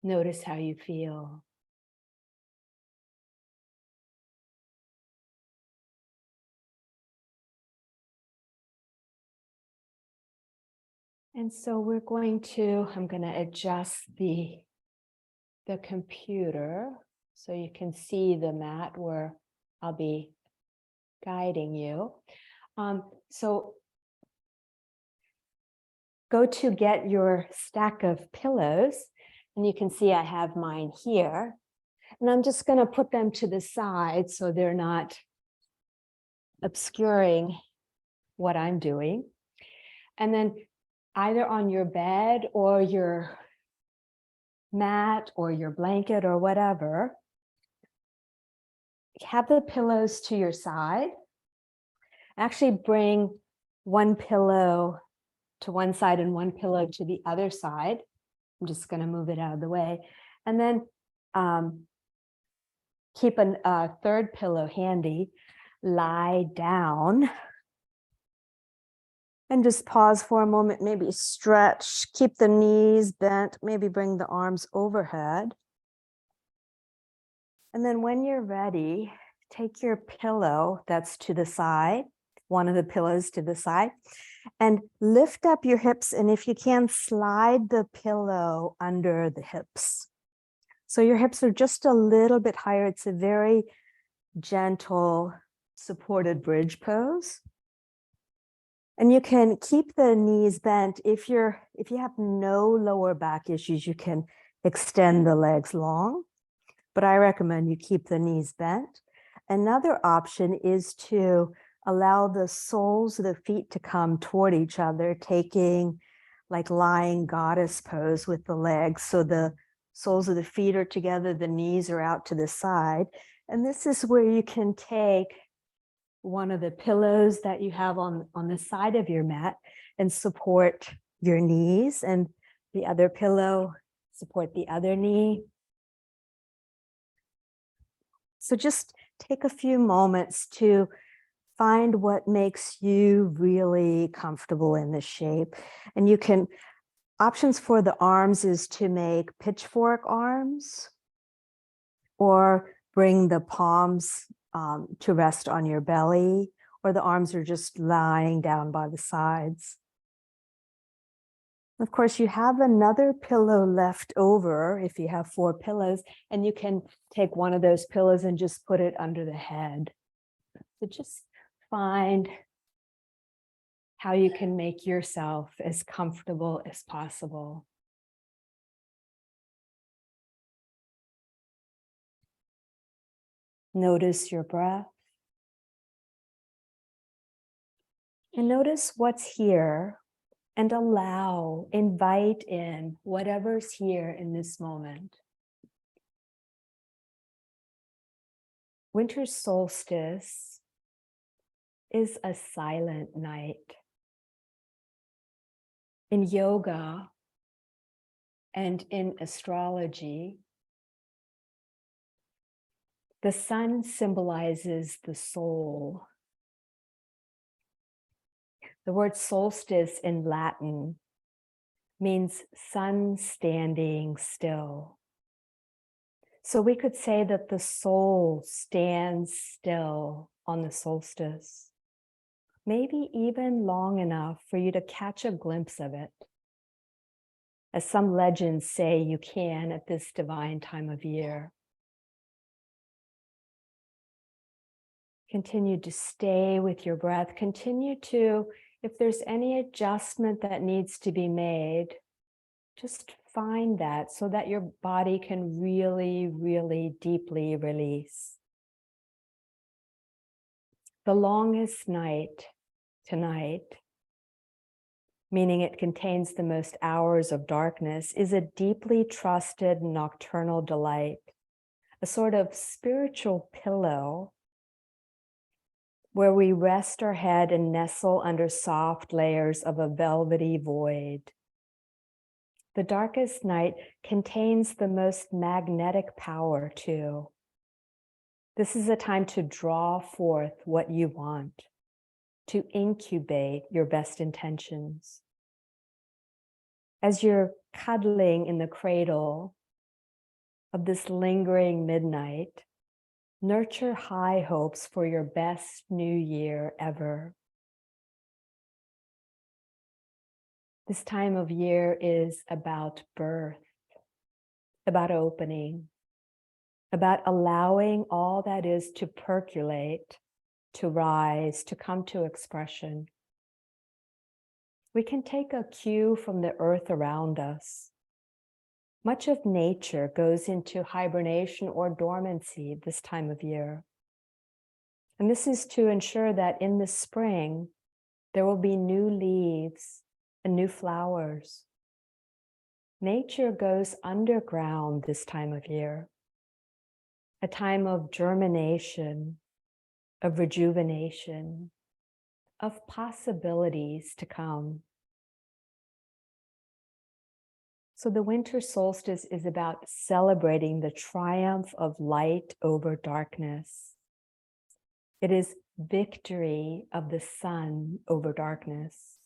Notice how you feel. And so I'm going to adjust the computer so you can see the mat where I'll be guiding you. So go to get your stack of pillows, and you can see I have mine here. And I'm just going to put them to the side so they're not obscuring what I'm doing. And then either on your bed or your mat or your blanket or whatever, have the pillows to your side. Actually bring one pillow to one side and one pillow to the other side. I'm just going to move it out of the way. And then keep a third pillow handy. Lie down. And just pause for a moment, maybe stretch, keep the knees bent, maybe bring the arms overhead. And then when you're ready, take your pillow that's to the side, one of the pillows to the side, and lift up your hips. And if you can, slide the pillow under the hips. So your hips are just a little bit higher. It's a very gentle, supported bridge pose. And you can keep the knees bent. If you have no lower back issues, you can extend the legs long, but I recommend you keep the knees bent. Another option is to allow the soles of the feet to come toward each other, taking like lying goddess pose with the legs. So the soles of the feet are together, the knees are out to the side. And this is where you can take one of the pillows that you have on the side of your mat and support your knees, and the other pillow support the other knee. So just take a few moments to find what makes you really comfortable in this shape. And you can, options for the arms is to make pitchfork arms, or bring the palms to rest on your belly, or the arms are just lying down by the sides. Of course, you have another pillow left over if you have 4 pillows, and you can take one of those pillows and just put it under the head. So just find how you can make yourself as comfortable as possible. Notice your breath. And notice what's here, and invite in whatever's here in this moment. Winter solstice is a silent night. In yoga and in astrology, the sun symbolizes the soul. The word solstice in Latin means sun standing still. So we could say that the soul stands still on the solstice, maybe even long enough for you to catch a glimpse of it. As some legends say you can at this divine time of year. Continue to stay with your breath. Continue to, if there's any adjustment that needs to be made, just find that so that your body can really, really deeply release. The longest night tonight, meaning it contains the most hours of darkness, is a deeply trusted nocturnal delight, a sort of spiritual pillow where we rest our head and nestle under soft layers of a velvety void. The darkest night contains the most magnetic power too. This is a time to draw forth what you want, to incubate your best intentions. As you're cuddling in the cradle, of this lingering midnight, nurture high hopes for your best new year ever. This time of year is about birth, about opening, about allowing all that is to percolate, to rise, to come to expression. We can take a cue from the earth around us. Much of nature goes into hibernation or dormancy this time of year. And this is to ensure that in the spring, there will be new leaves and new flowers. Nature goes underground this time of year, a time of germination, of rejuvenation, of possibilities to come. So the winter solstice is about celebrating the triumph of light over darkness. It is victory of the sun over darkness.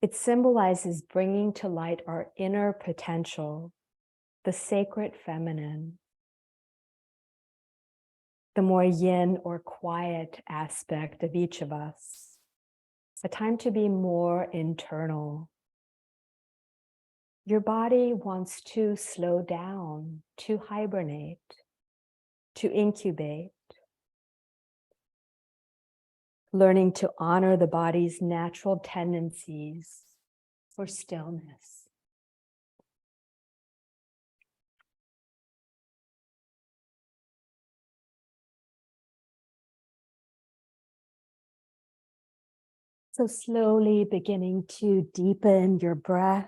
It symbolizes bringing to light our inner potential, the sacred feminine, the more yin or quiet aspect of each of us, a time to be more internal. Your body wants to slow down, to hibernate, to incubate. Learning to honor the body's natural tendencies for stillness. So slowly beginning to deepen your breath.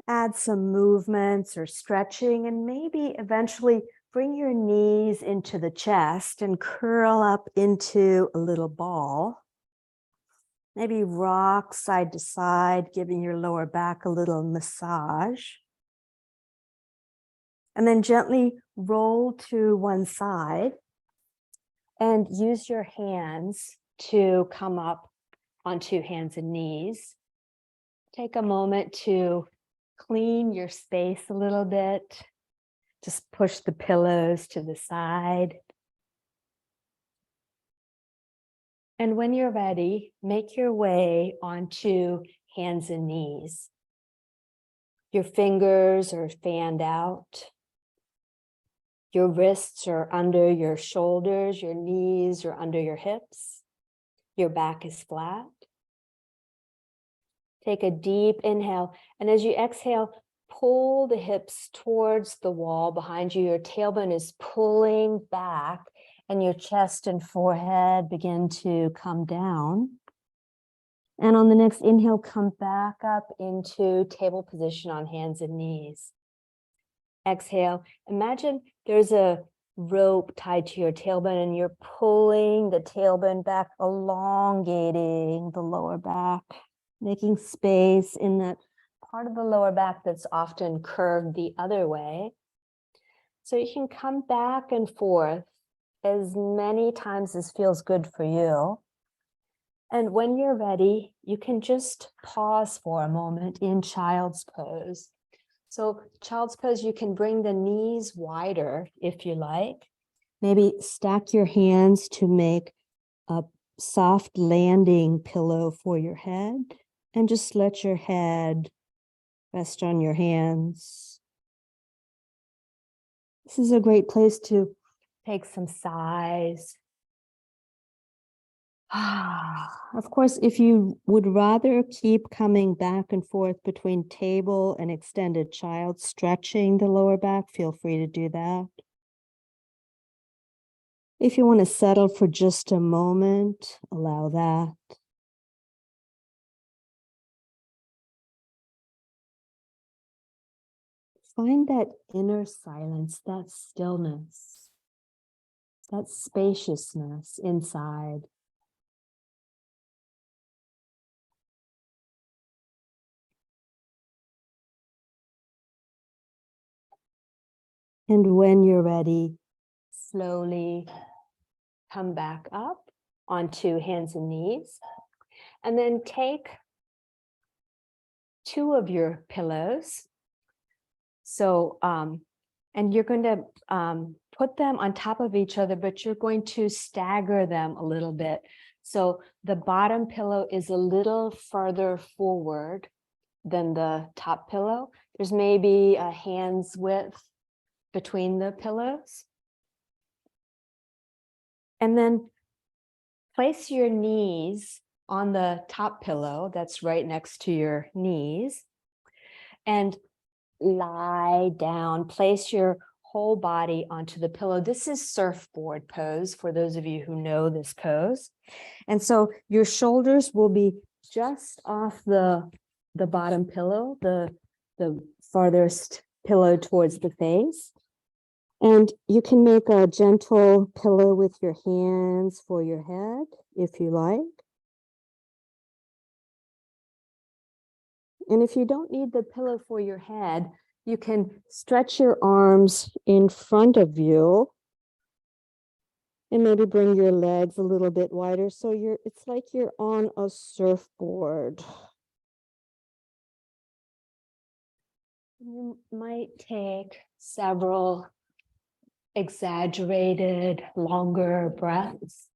Add some movements or stretching, and maybe eventually bring your knees into the chest and curl up into a little ball. Maybe rock side to side, giving your lower back a little massage. And then gently roll to one side and use your hands to come up onto hands and knees. Take a moment to clean your space a little bit. Just push the pillows to the side. And when you're ready, make your way onto hands and knees. Your fingers are fanned out. Your wrists are under your shoulders. Your knees are under your hips. Your back is flat. Take a deep inhale, and as you exhale, pull the hips towards the wall behind you. Your tailbone is pulling back, and your chest and forehead begin to come down. And on the next inhale, come back up into table position on hands and knees. Exhale, imagine there's a rope tied to your tailbone, and you're pulling the tailbone back, elongating the lower back. Making space in that part of the lower back that's often curved the other way. So you can come back and forth as many times as feels good for you. And when you're ready, you can just pause for a moment in child's pose. So child's pose, you can bring the knees wider if you like. Maybe stack your hands to make a soft landing pillow for your head. And just let your head rest on your hands. This is a great place to take some sighs. Of course, if you would rather keep coming back and forth between table and extended child, stretching the lower back, feel free to do that. If you want to settle for just a moment, allow that. Find that inner silence, that stillness, that spaciousness inside. And when you're ready, slowly come back up onto hands and knees. And then take two of your pillows. So, and you're going to put them on top of each other, but you're going to stagger them a little bit. So the bottom pillow is a little further forward than the top pillow. There's maybe a hand's width between the pillows. And then place your knees on the top pillow that's right next to your knees and lie down. Place your whole body onto the pillow. This is surfboard pose for those of you who know this pose. And so your shoulders will be just off the bottom pillow, the farthest pillow towards the face. And you can make a gentle pillow with your hands for your head, if you like. And if you don't need the pillow for your head, you can stretch your arms in front of you and maybe bring your legs a little bit wider. So it's like you're on a surfboard. You might take several exaggerated, longer breaths.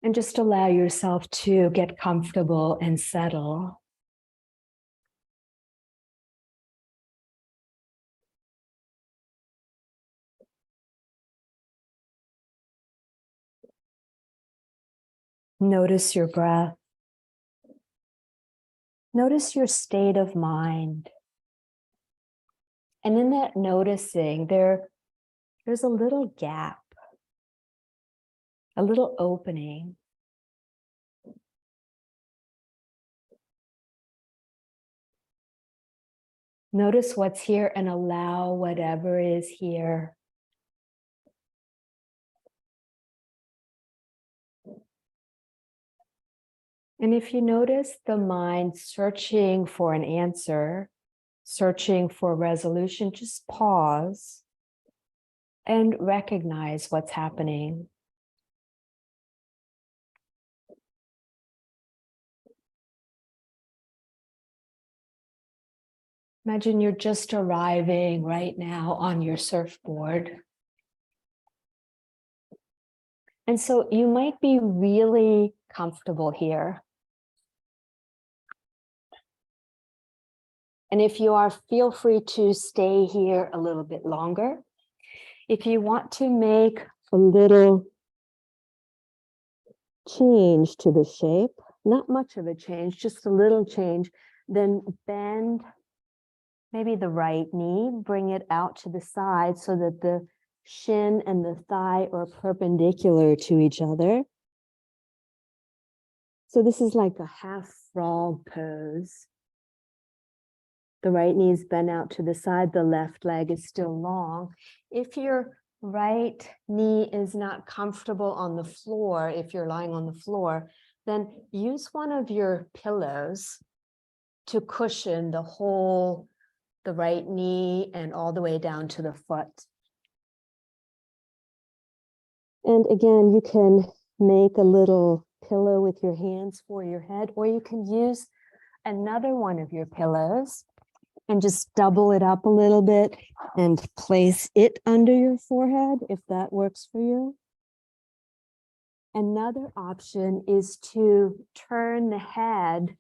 And just allow yourself to get comfortable and settle. Notice your breath. Notice your state of mind. And in that noticing, there's a little gap, a little opening. Notice what's here and allow whatever is here. And if you notice the mind searching for an answer, searching for resolution, just pause and recognize what's happening. Imagine you're just arriving right now on your surfboard. And so you might be really comfortable here. And if you are, feel free to stay here a little bit longer. If you want to make a little change to the shape, not much of a change, just a little change, then bend maybe the right knee, bring it out to the side so that the shin and the thigh are perpendicular to each other. So this is like a half frog pose. The right knee is bent out to the side, the left leg is still long. If your right knee is not comfortable on the floor, if you're lying on the floor, then use one of your pillows to cushion the right knee and all the way down to the foot. And again, you can make a little pillow with your hands for your head, or you can use another one of your pillows and just double it up a little bit and place it under your forehead, if that works for you. Another option is to turn the head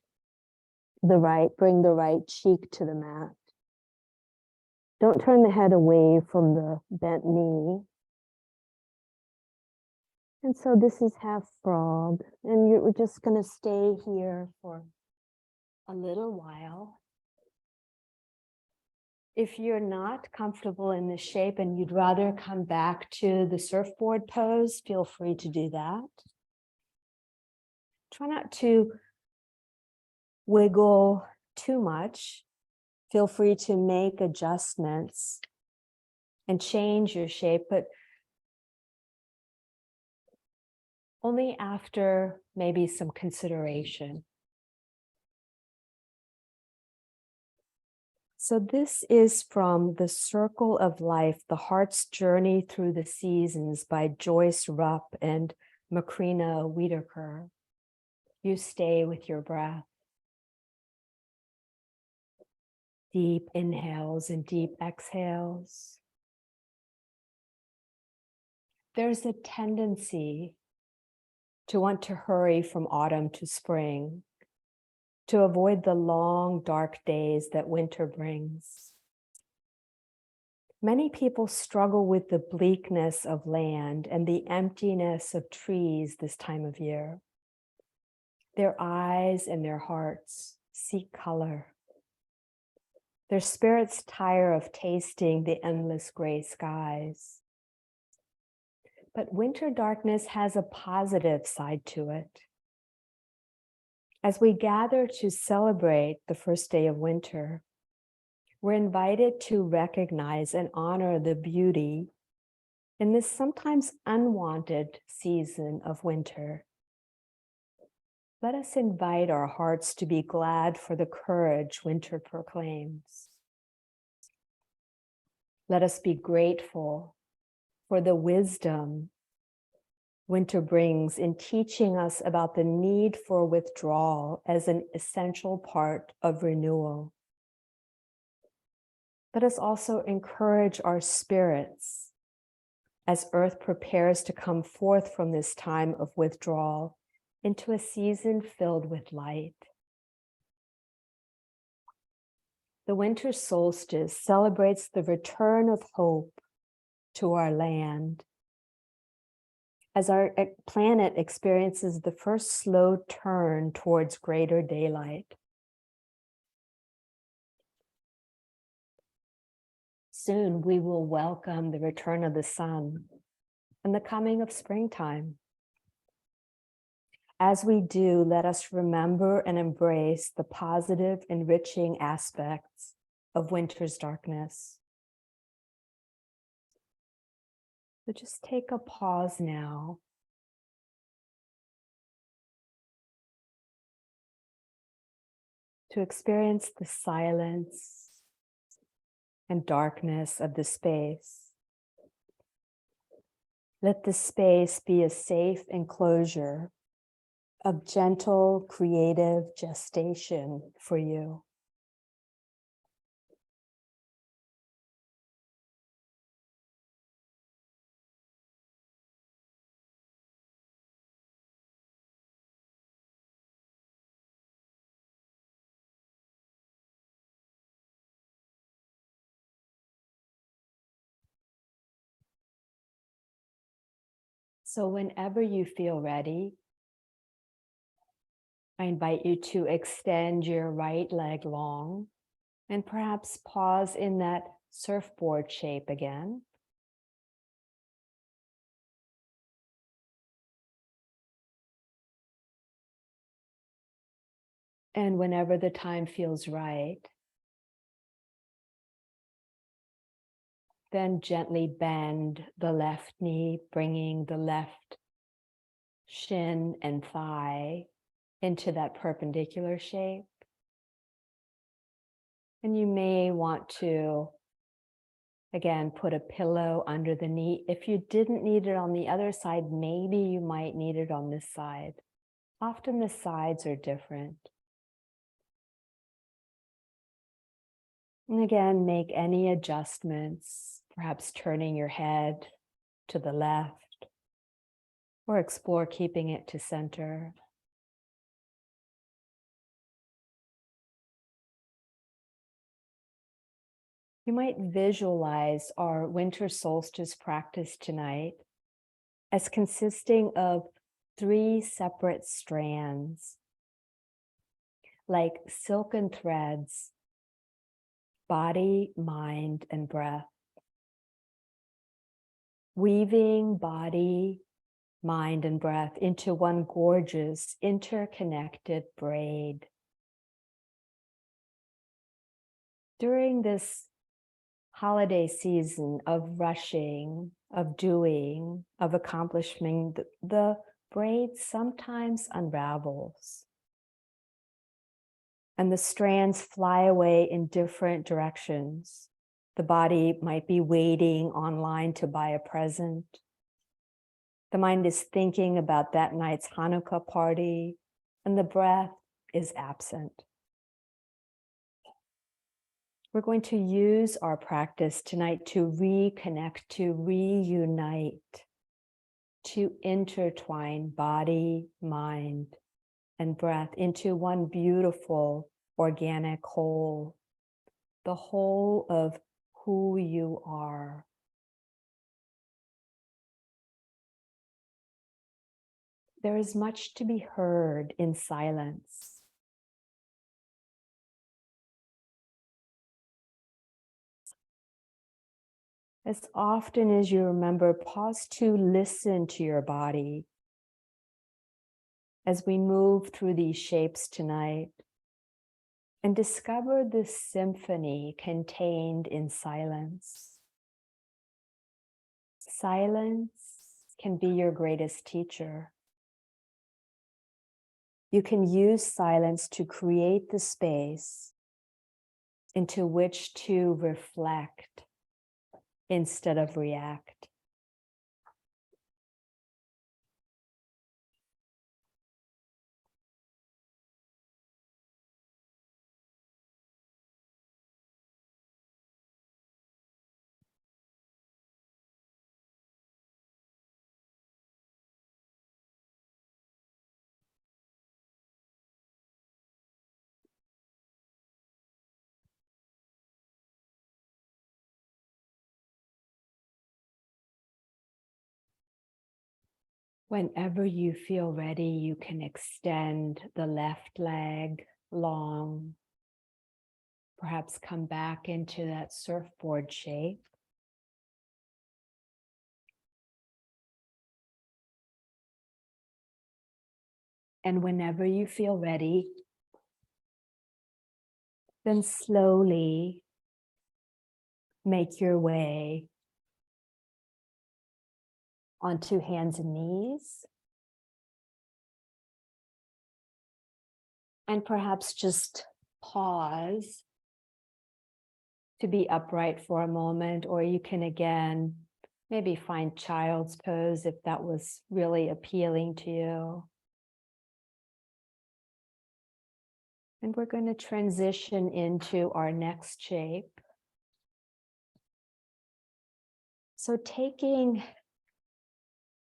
bring the right cheek to the mat. Don't turn the head away from the bent knee. And so this is half frog, and you're just going to stay here for a little while. If you're not comfortable in this shape and you'd rather come back to the surfboard pose, feel free to do that. Try not to wiggle too much. Feel free to make adjustments and change your shape, but only after maybe some consideration. So this is from The Circle of Life, The Heart's Journey Through the Seasons by Joyce Rupp. And Macrina Whitaker. You stay with your breath. Deep inhales and deep exhales. There's a tendency to want to hurry from autumn to spring, to avoid the long, dark days that winter brings. Many people struggle with the bleakness of land and the emptiness of trees this time of year. Their eyes and their hearts seek color. Their spirits tire of tasting the endless gray skies. But winter darkness has a positive side to it. As we gather to celebrate the first day of winter, we're invited to recognize and honor the beauty in this sometimes unwanted season of winter. Let us invite our hearts to be glad for the courage winter proclaims. Let us be grateful for the wisdom winter brings in teaching us about the need for withdrawal as an essential part of renewal. Let us also encourage our spirits as Earth prepares to come forth from this time of withdrawal into a season filled with light. The winter solstice celebrates the return of hope to our land as our planet experiences the first slow turn towards greater daylight. Soon we will welcome the return of the sun and the coming of springtime. As we do, let us remember and embrace the positive, enriching aspects of winter's darkness. So just take a pause now. To experience the silence and darkness of the space. Let the space be a safe enclosure of gentle, creative gestation for you. So whenever you feel ready, I invite you to extend your right leg long and perhaps pause in that surfboard shape again. And whenever the time feels right, then gently bend the left knee, bringing the left shin and thigh into that perpendicular shape. And you may want to, again, put a pillow under the knee. If you didn't need it on the other side, maybe you might need it on this side. Often the sides are different. And again, make any adjustments, perhaps turning your head to the left, or explore keeping it to center. You might visualize our winter solstice practice tonight as consisting of 3 separate strands, like silken threads: body, mind, and breath. Weaving body, mind, and breath into one gorgeous, interconnected braid. During this holiday season of rushing, of doing, of accomplishing, the braid sometimes unravels. And the strands fly away in different directions. The body might be waiting online to buy a present. The mind is thinking about that night's Hanukkah party, and the breath is absent. We're going to use our practice tonight to reconnect, to reunite, to intertwine body, mind, and breath into one beautiful organic whole, the whole of who you are. There is much to be heard in silence. As often as you remember, pause to listen to your body as we move through these shapes tonight and discover the symphony contained in silence. Silence can be your greatest teacher. You can use silence to create the space into which to reflect instead of react. Whenever you feel ready, you can extend the left leg long, perhaps come back into that surfboard shape. And whenever you feel ready, then slowly make your way onto hands and knees. And perhaps just pause to be upright for a moment, or you can again, maybe find child's pose if that was really appealing to you. And we're going to transition into our next shape. So taking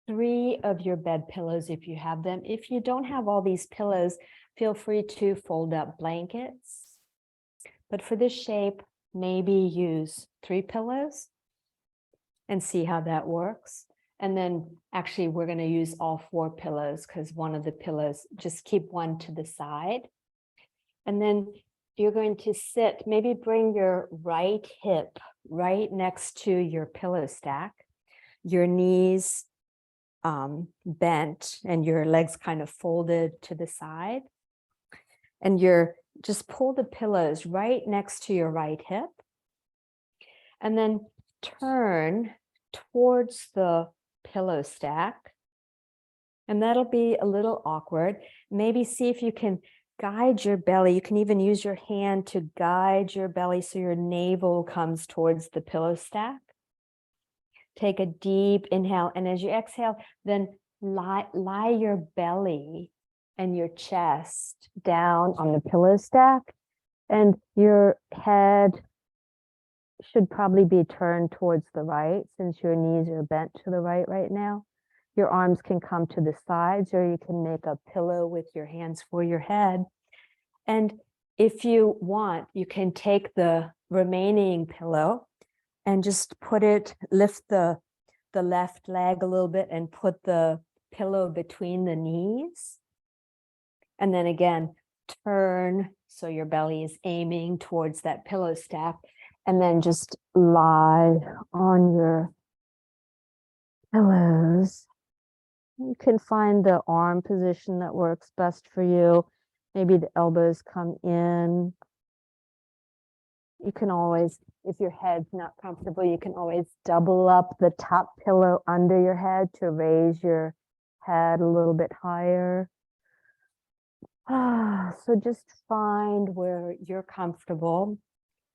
3 of your bed pillows, if you have them. If you don't have all these pillows, feel free to fold up blankets. But for this shape, maybe use 3 pillows and see how that works. And then actually we're going to use all 4 pillows because one of the pillows, just keep one to the side. And then you're going to sit, maybe bring your right hip right next to your pillow stack, your knees bent and your legs kind of folded to the side. And you're just pull the pillows right next to your right hip. And then turn towards the pillow stack. And that'll be a little awkward. Maybe see if you can guide your belly. You can even use your hand to guide your belly so your navel comes towards the pillow stack. Take a deep inhale, and as you exhale, then lie your belly and your chest down on the pillow stack, and your head should probably be turned towards the right since your knees are bent to the right now. Your arms can come to the sides, or you can make a pillow with your hands for your head. And if you want, you can take the remaining pillow and just put it, lift the left leg a little bit and put the pillow between the knees. And then again, turn so your belly is aiming towards that pillow stack. And then just lie on your pillows. You can find the arm position that works best for you. Maybe the elbows come in. You can always, if your head's not comfortable, you can always double up the top pillow under your head to raise your head a little bit higher. So just find where you're comfortable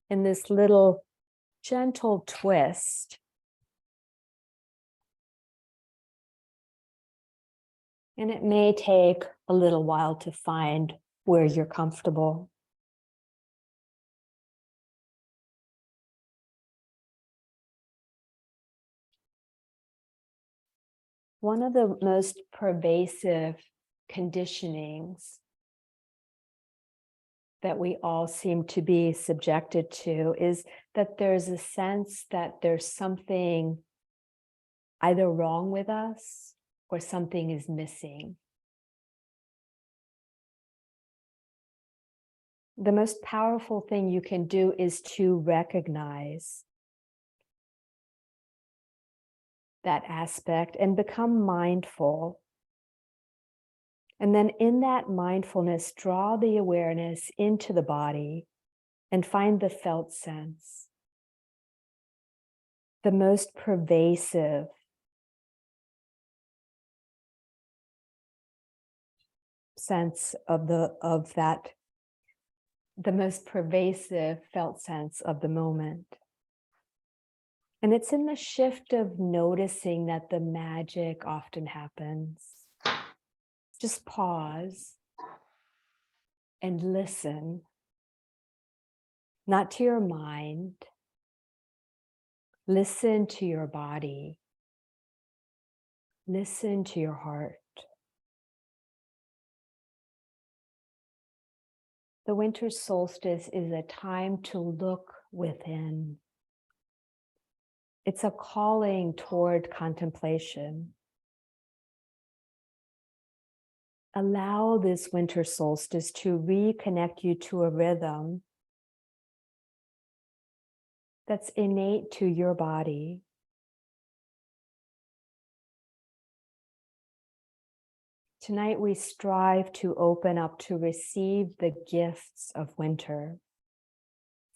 in this little gentle twist. And it may take a little while to find where you're comfortable. One of the most pervasive conditionings that we all seem to be subjected to is that there's a sense that there's something either wrong with us or something is missing. The most powerful thing you can do is to recognize that aspect and become mindful. And then in that mindfulness, draw the awareness into the body and find the felt sense. The most pervasive sense of the most pervasive felt sense of the moment. And it's in the shift of noticing that the magic often happens. Just pause and listen, not to your mind. Listen to your body. Listen to your heart. The winter solstice is a time to look within. It's a calling toward contemplation. Allow this winter solstice to reconnect you to a rhythm that's innate to your body. Tonight we strive to open up to receive the gifts of winter.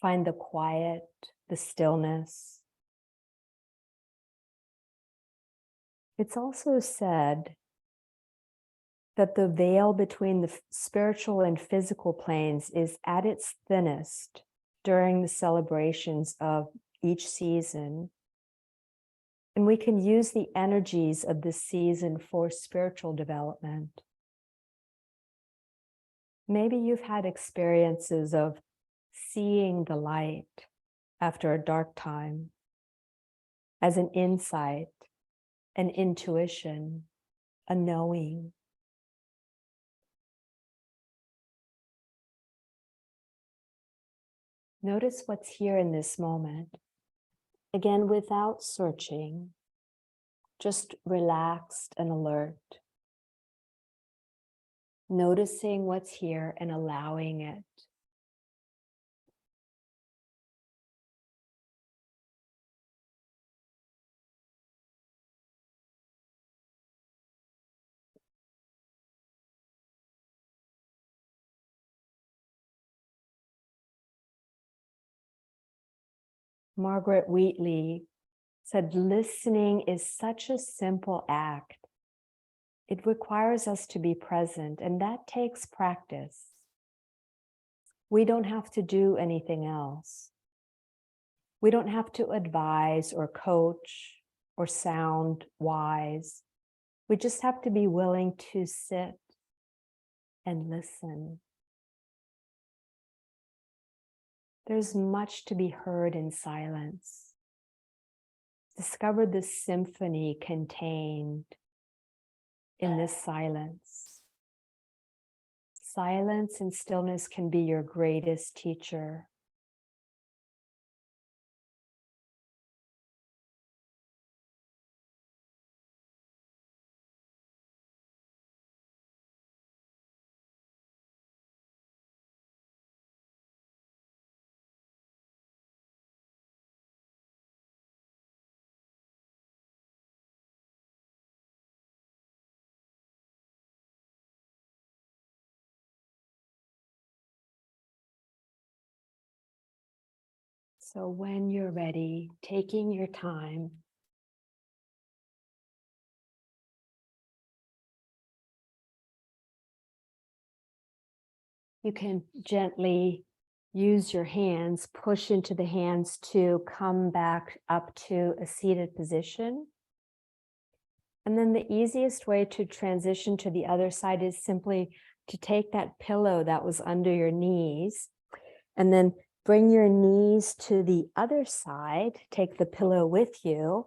Find the quiet, the stillness. It's also said that the veil between the spiritual and physical planes is at its thinnest during the celebrations of each season. And we can use the energies of this season for spiritual development. Maybe you've had experiences of seeing the light after a dark time as an insight, an intuition, a knowing. Notice what's here in this moment. Again, without searching, just relaxed and alert. Noticing what's here and allowing it. Margaret Wheatley said, listening is such a simple act. It requires us to be present, and that takes practice. We don't have to do anything else. We don't have to advise or coach or sound wise. We just have to be willing to sit and listen. There's much to be heard in silence. Discover the symphony contained in this silence. Silence and stillness can be your greatest teacher. So when you're ready, taking your time, you can gently use your hands, push into the hands to come back up to a seated position. And then the easiest way to transition to the other side is simply to take that pillow that was under your knees and then bring your knees to the other side. Take the pillow with you.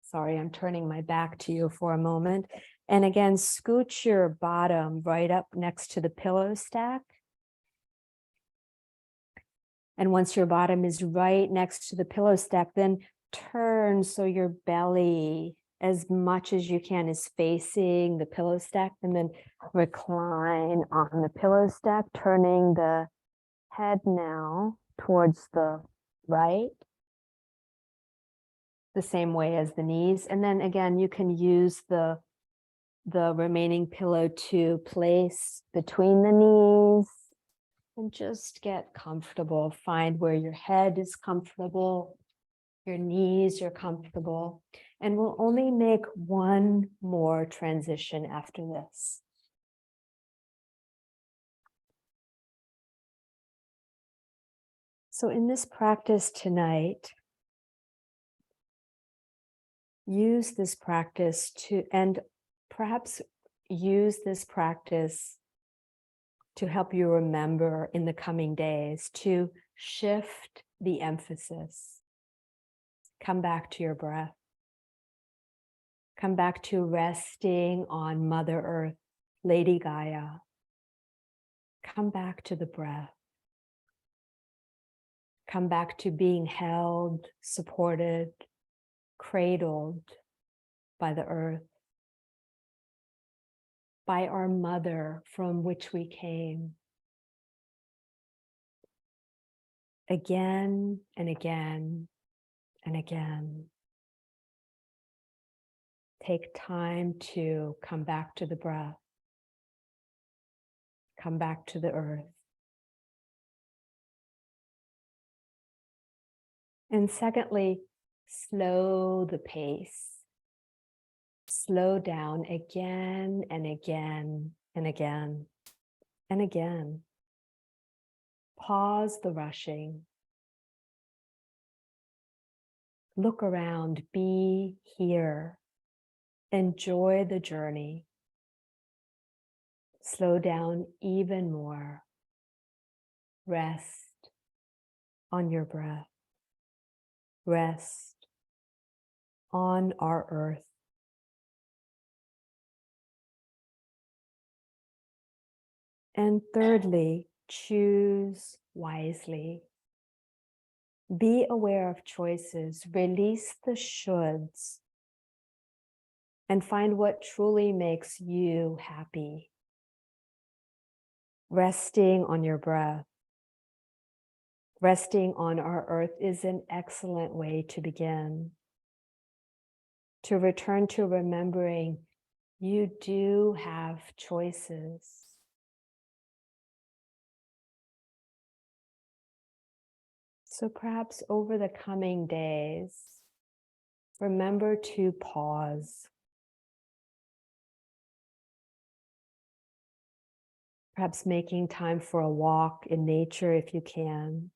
Sorry, I'm turning my back to you for a moment. And again, scooch your bottom right up next to the pillow stack. And once your bottom is right next to the pillow stack, then turn so your belly, as much as you can, is facing the pillow stack, and then recline on the pillow stack, turning the head now towards the right, the same way as the knees. And then again, you can use the remaining pillow to place between the knees and just get comfortable. Find where your head is comfortable, your knees are comfortable, and we'll only make one more transition after this. So in this practice tonight, use this practice to, and perhaps use this practice to help you remember in the coming days to shift the emphasis. Come back to your breath. Come back to resting on Mother Earth, Lady Gaia. Come back to the breath. Come back to being held, supported, cradled by the earth, by our mother from which we came. Again and again and again. Take time to come back to the breath. Come back to the earth. And secondly, slow the pace. Slow down again and again and again and again. Pause the rushing. Look around, be here. Enjoy the journey. Slow down even more. Rest on your breath. Rest on our earth. And thirdly, choose wisely. Be aware of choices. Release the shoulds and find what truly makes you happy. Resting on your breath, resting on our earth is an excellent way to begin. To return to remembering you do have choices. So perhaps over the coming days, remember to pause. Perhaps making time for a walk in nature if you can.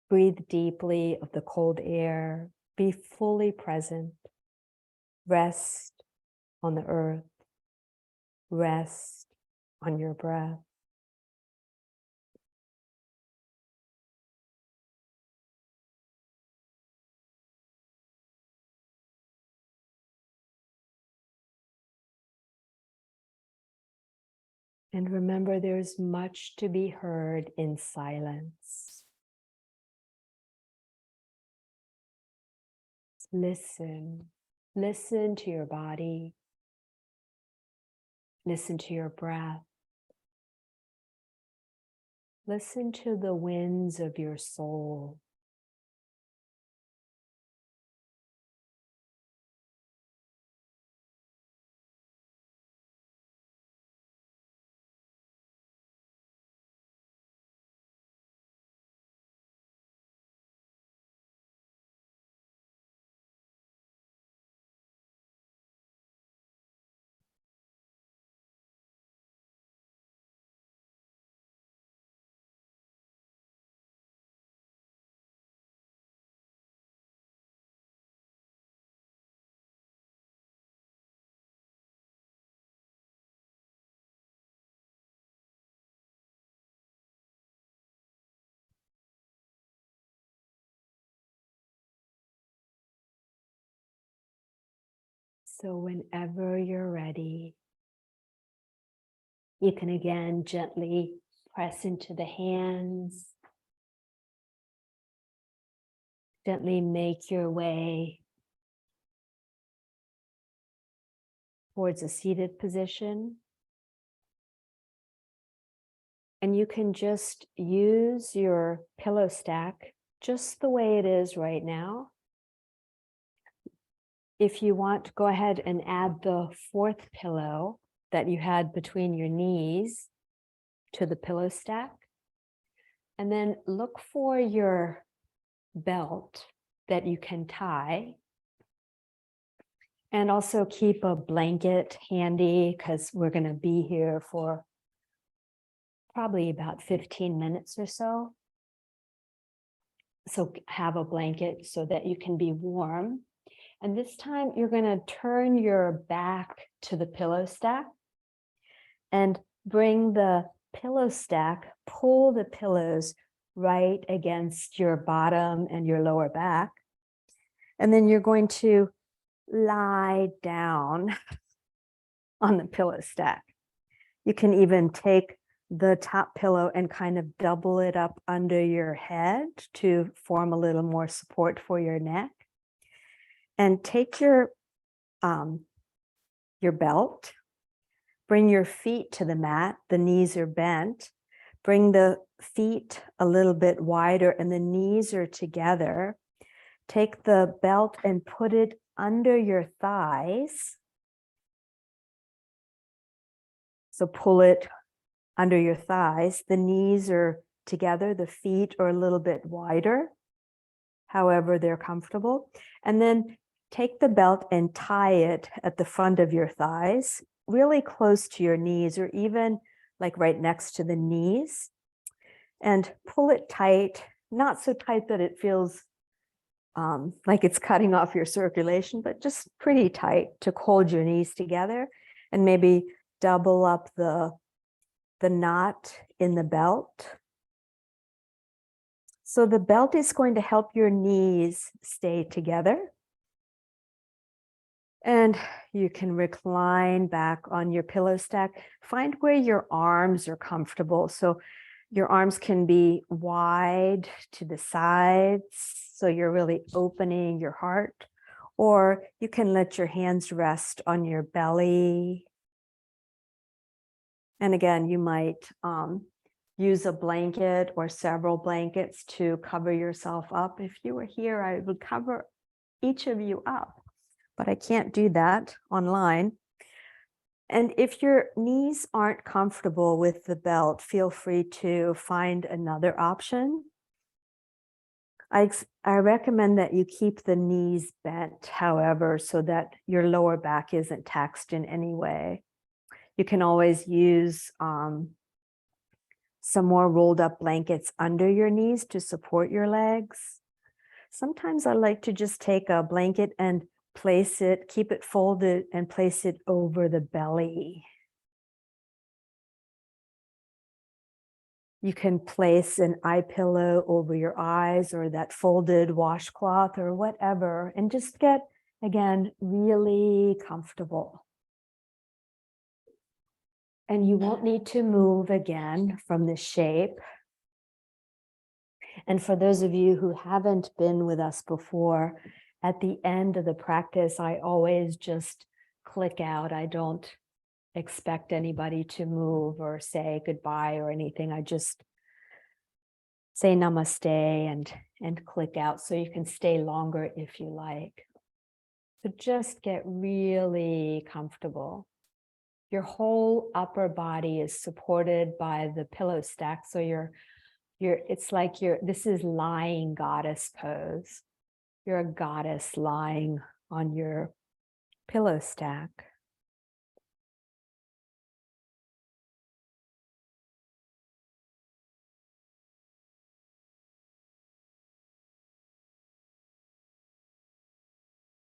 Breathe deeply of the cold air. Be fully present. Rest on the earth. Rest on your breath. And remember, there's much to be heard in silence. Listen. Listen to your body. Listen to your breath. Listen to the winds of your soul. So whenever you're ready, you can again gently press into the hands. Gently make your way towards a seated position. And you can just use your pillow stack just the way it is right now. If you want, go ahead and add the fourth pillow that you had between your knees to the pillow stack. And then look for your belt that you can tie. And also keep a blanket handy because we're going to be here for probably about 15 minutes or so. So have a blanket so that you can be warm. And this time you're going to turn your back to the pillow stack and bring the pillow stack, pull the pillows right against your bottom and your lower back. And then you're going to lie down on the pillow stack. You can even take the top pillow and kind of double it up under your head to form a little more support for your neck. And take your belt, bring your feet to the mat, the knees are bent, bring the feet a little bit wider and the knees are together. Take the belt and put it under your thighs. So pull it under your thighs. The knees are together, the feet are a little bit wider, however they're comfortable. And then take the belt and tie it at the front of your thighs, really close to your knees, or even like right next to the knees. And pull it tight, not so tight that it feels like it's cutting off your circulation, but just pretty tight to hold your knees together. And maybe double up the knot in the belt. So the belt is going to help your knees stay together. And you can recline back on your pillow stack. Find where your arms are comfortable. So your arms can be wide to the sides, so you're really opening your heart. Or you can let your hands rest on your belly. And again, you might use a blanket or several blankets to cover yourself up. If you were here, I would cover each of you up, but I can't do that online. And if your knees aren't comfortable with the belt, feel free to find another option. I recommend that you keep the knees bent, however, so that your lower back isn't taxed in any way. You can always use some more rolled up blankets under your knees to support your legs. Sometimes I like to just take a blanket and place it, keep it folded and place it over the belly. You can place an eye pillow over your eyes or that folded washcloth or whatever, and just get, again, really comfortable. And you won't need to move again from this shape. And for those of you who haven't been with us before, at the end of the practice, I always just click out. I don't expect anybody to move or say goodbye or anything. I just say namaste and click out, so you can stay longer if you like. So just get really comfortable. Your whole upper body is supported by the pillow stack. So it's like this is lying goddess pose. You're a goddess lying on your pillow stack.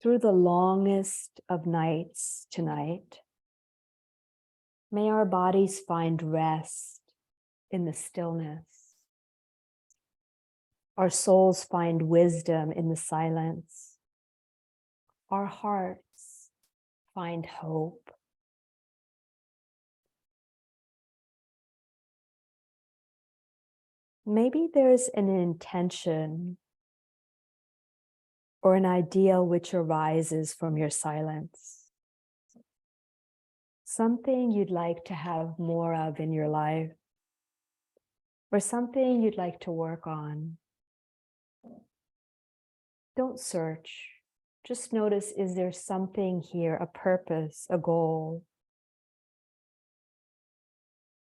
Through the longest of nights tonight, may our bodies find rest in the stillness. Our souls find wisdom in the silence. Our hearts find hope. Maybe there's an intention or an ideal which arises from your silence. Something you'd like to have more of in your life, or something you'd like to work on. Don't search. Just notice, is there something here, a purpose, a goal?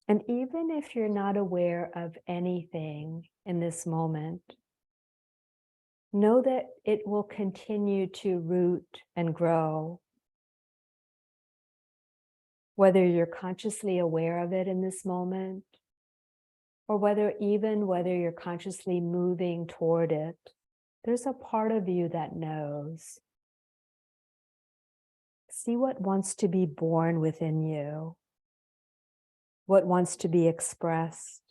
And even if you're not aware of anything in this moment, know that it will continue to root and grow. Whether you're consciously aware of it in this moment, or whether you're consciously moving toward it, there's a part of you that knows. See what wants to be born within you, what wants to be expressed,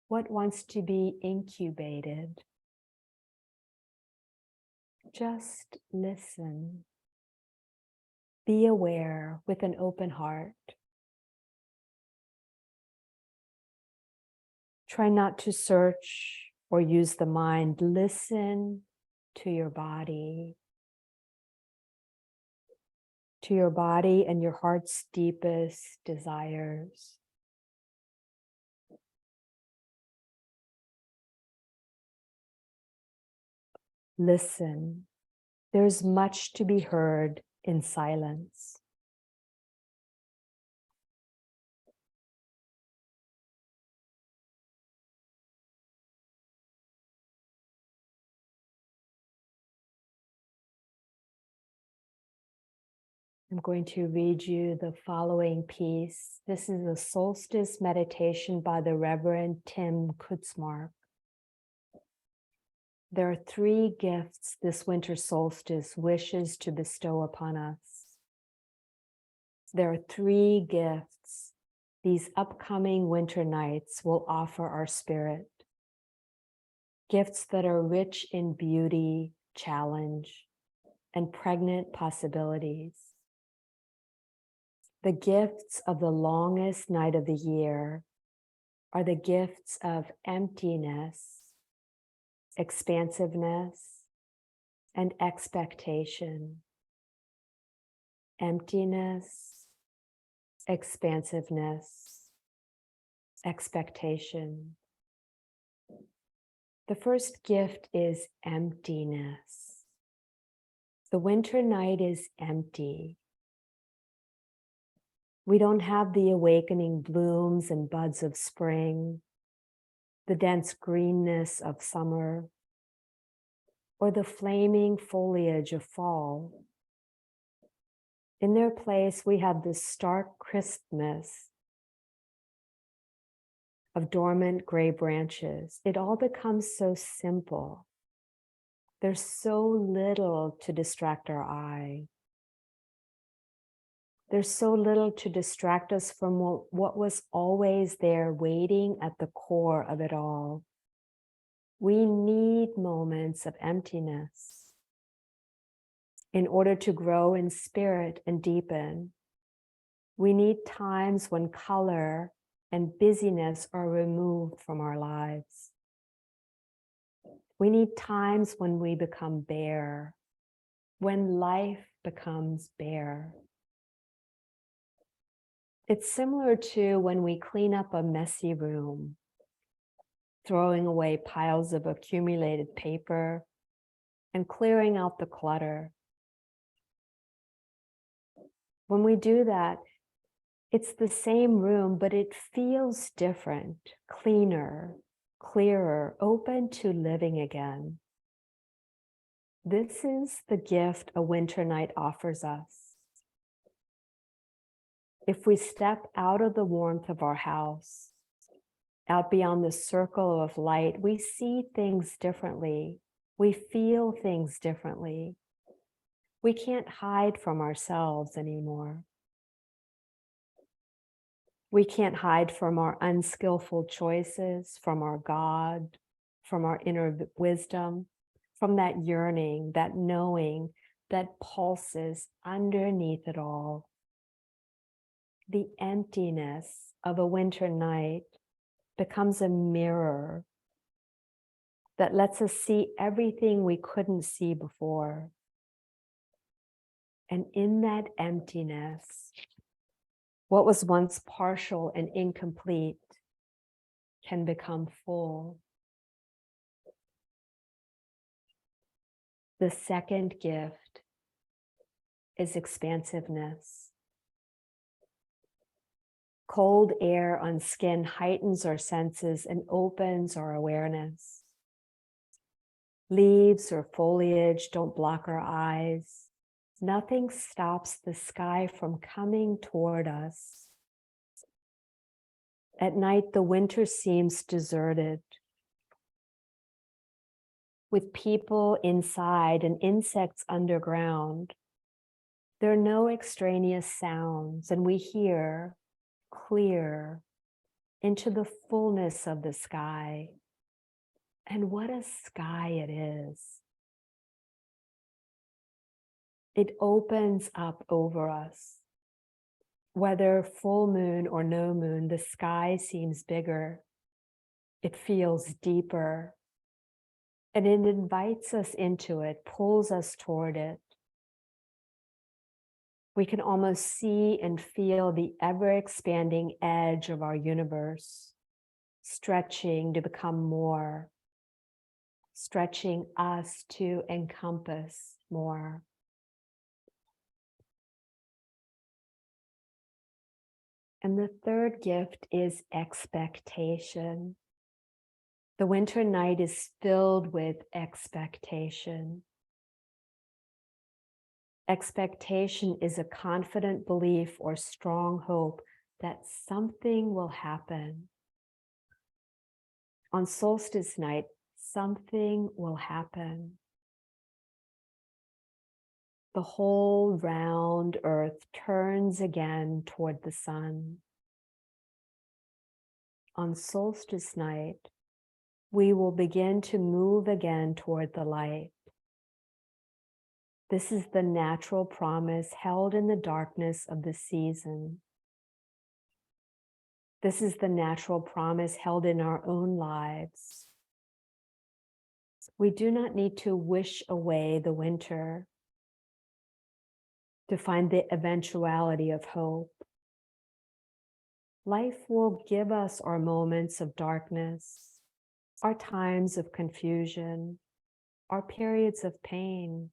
what wants to be incubated. Just listen. Be aware with an open heart. Try not to search or use the mind. Listen to your body and your heart's deepest desires. Listen. There's much to be heard in silence. I'm going to read you the following piece. This is a solstice meditation by the Reverend Tim Kutzmark. There are 3 gifts this winter solstice wishes to bestow upon us. There are 3 gifts these upcoming winter nights will offer our spirit. Gifts that are rich in beauty, challenge, and pregnant possibilities. The gifts of the longest night of the year are the gifts of emptiness, expansiveness, and expectation. Emptiness, expansiveness, expectation. The first gift is emptiness. The winter night is empty. We don't have the awakening blooms and buds of spring, the dense greenness of summer, or the flaming foliage of fall. In their place, we have the stark crispness of dormant gray branches. It all becomes so simple. There's so little to distract our eye. There's so little to distract us from what was always there waiting at the core of it all. We need moments of emptiness in order to grow in spirit and deepen. We need times when color and busyness are removed from our lives. We need times when we become bare, when life becomes bare. It's similar to when we clean up a messy room, throwing away piles of accumulated paper and clearing out the clutter. When we do that, it's the same room, but it feels different, cleaner, clearer, open to living again. This is the gift a winter night offers us. If we step out of the warmth of our house, out beyond the circle of light, we see things differently. We feel things differently. We can't hide from ourselves anymore. We can't hide from our unskillful choices, from our God, from our inner wisdom, from that yearning, that knowing that pulses underneath it all. The emptiness of a winter night becomes a mirror that lets us see everything we couldn't see before. And in that emptiness, what was once partial and incomplete can become full. The second gift is expansiveness. Cold air on skin heightens our senses and opens our awareness. Leaves or foliage don't block our eyes. Nothing stops the sky from coming toward us. At night, the winter seems deserted, with people inside and insects underground. There are no extraneous sounds, and we hear clear into the fullness of the sky. And what a sky it is. It opens up over us. Whether full moon or no moon, the sky seems bigger. It feels deeper. And it invites us into it, pulls us toward it. We can almost see and feel the ever-expanding edge of our universe, stretching to become more, stretching us to encompass more. And the third gift is expectation. The winter night is filled with expectation. Expectation is a confident belief or strong hope that something will happen. On solstice night, something will happen. The whole round earth turns again toward the sun. On solstice night, we will begin to move again toward the light. This is the natural promise held in the darkness of the season. This is the natural promise held in our own lives. We do not need to wish away the winter to find the eventuality of hope. Life will give us our moments of darkness, our times of confusion, our periods of pain.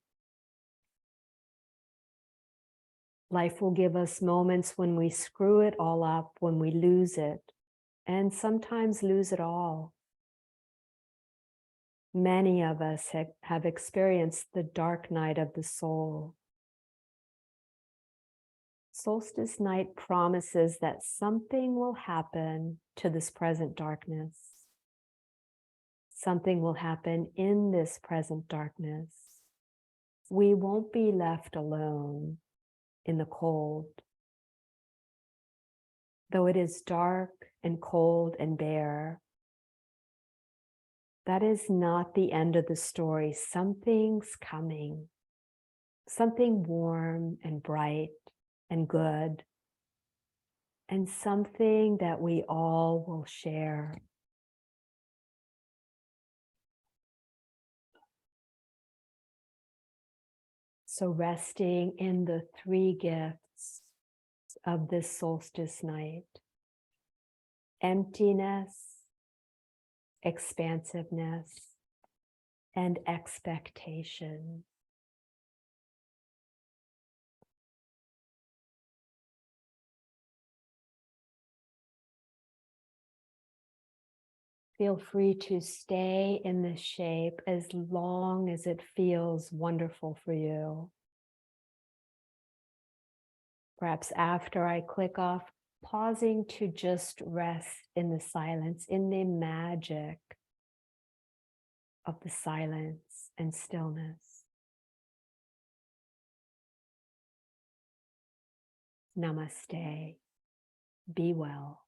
Life will give us moments when we screw it all up, when we lose it, and sometimes lose it all. Many of us have experienced the dark night of the soul. Solstice night promises that something will happen to this present darkness. Something will happen in this present darkness. We won't be left alone in the cold. Though it is dark and cold and bare, that is not the end of the story. Something's coming. Something warm and bright and good, and something that we all will share. So resting in the three gifts of this solstice night: emptiness, expansiveness, and expectation. Feel free to stay in this shape as long as it feels wonderful for you. Perhaps after I click off, pausing to just rest in the silence, in the magic of the silence and stillness. Namaste. Be well.